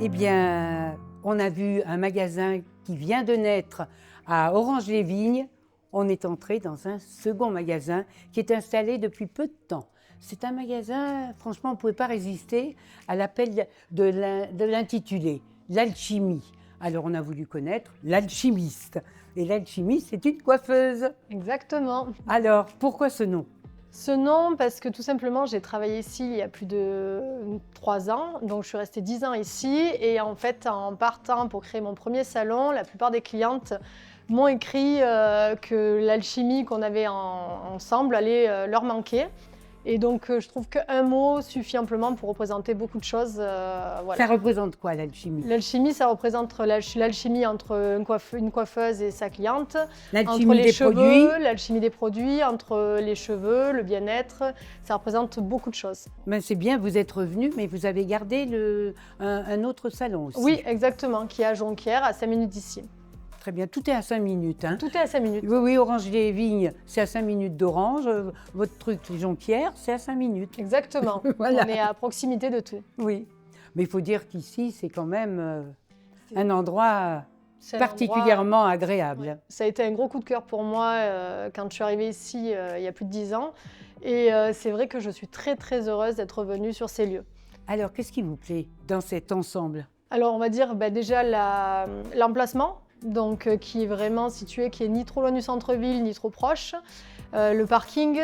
Eh bien, on a vu un magasin qui vient de naître à Orange-les-Vignes. On est entré dans un second magasin qui est installé depuis peu de temps. C'est un magasin, franchement, on ne pouvait pas résister à l'appel de l'intitulé, l'alchimie. Alors, on a voulu connaître l'alchimiste. Et l'alchimiste, c'est une coiffeuse. Exactement. Alors, pourquoi ce nom ? Ce nom, parce que tout simplement, j'ai travaillé ici il y a plus de 3 ans. Donc, je suis restée 10 ans ici. Et en fait, en partant pour créer mon premier salon, la plupart des clientes m'ont écrit que l'alchimie qu'on avait ensemble allait leur manquer. Et donc, je trouve qu'un mot suffit amplement pour représenter beaucoup de choses. Voilà. Ça représente quoi, l'alchimie ? L'alchimie, ça représente l'alchimie entre une coiffeuse et sa cliente, L'alchimie entre les des cheveux, produits. l'alchimie des produits, entre les cheveux, le bien-être. Ça représente beaucoup de choses. Ben, c'est bien, vous êtes revenu, mais vous avez gardé un autre salon aussi. Oui, exactement, qui est à Jonquière, à 5 minutes d'ici. Très bien, tout est à 5 minutes. Hein. Tout est à 5 minutes. Oui, oui, Orange-les-Vignes, c'est à 5 minutes d'Orange. Votre truc, Jonquière, c'est à 5 minutes. Exactement. Voilà. On est à proximité de tout. Oui, mais il faut dire qu'ici, c'est quand même un endroit C'est un particulièrement endroit, agréable. ouais. Ça a été un gros coup de cœur pour moi quand je suis arrivée ici il y a plus de 10 ans. Et c'est vrai que je suis très très heureuse d'être revenue sur ces lieux. Alors, qu'est-ce qui vous plaît dans cet ensemble ? Alors on va dire déjà l'emplacement, donc qui est vraiment situé, qui est ni trop loin du centre-ville, ni trop proche. Le parking,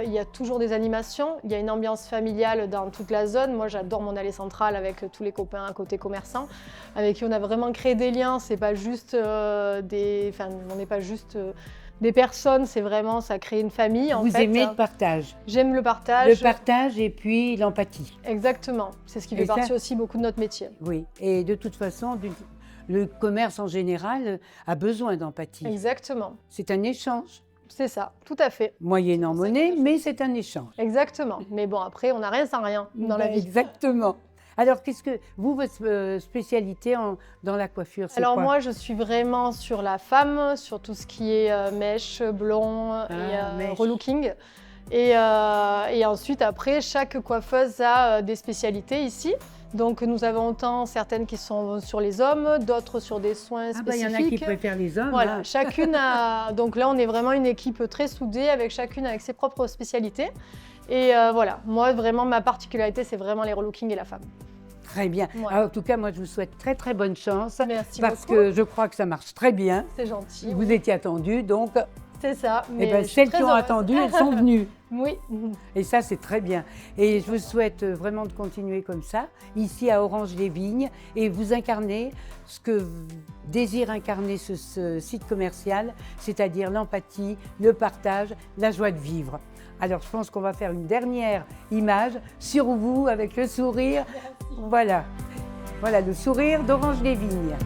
il y a toujours des animations, il y a une ambiance familiale dans toute la zone. Moi j'adore mon allée centrale avec tous les copains à côté commerçants, avec qui on a vraiment créé des liens. C'est pas juste on n'est pas juste des personnes, c'est vraiment, ça crée une famille en fait. Vous aimez le partage. J'aime le partage. Le partage et puis l'empathie. Exactement, c'est ce qui fait partie aussi beaucoup de notre métier. Oui, et de toute façon, le commerce en général a besoin d'empathie. Exactement. C'est un échange. C'est ça, tout à fait. Moyennant monnaie, mais c'est un échange. Exactement. Mais bon, après, on n'a rien sans rien dans la vie. Exactement. Alors, qu'est-ce que vous, votre spécialité dans la coiffure, c'est quoi ? Alors moi, je suis vraiment sur la femme, sur tout ce qui est mèche, blond et relooking. Et ensuite, après, chaque coiffeuse a des spécialités ici. Donc nous avons autant certaines qui sont sur les hommes, d'autres sur des soins spécifiques. Il y en a qui préfèrent les hommes. Voilà, hein. chacune a... Donc là, on est vraiment une équipe très soudée, avec chacune avec ses propres spécialités. Et voilà, moi, vraiment, ma particularité, c'est vraiment les relooking et la femme. Très bien. Ouais. Alors, en tout cas, moi, je vous souhaite très, très bonne chance. Merci parce beaucoup. que je crois que ça marche très bien. C'est gentil. Vous étiez attendue, donc C'est ça. mais celles qui ont attendu, elles sont venues. Oui. Et ça, c'est très bien. Et je vous souhaite vraiment de continuer comme ça, ici à Orange-les-Vignes, et vous incarnez ce que désire incarner ce site commercial, c'est-à-dire l'empathie, le partage, la joie de vivre. Alors, je pense qu'on va faire une dernière image sur vous avec le sourire. Voilà. Voilà, le sourire d'Orange-les-Vignes.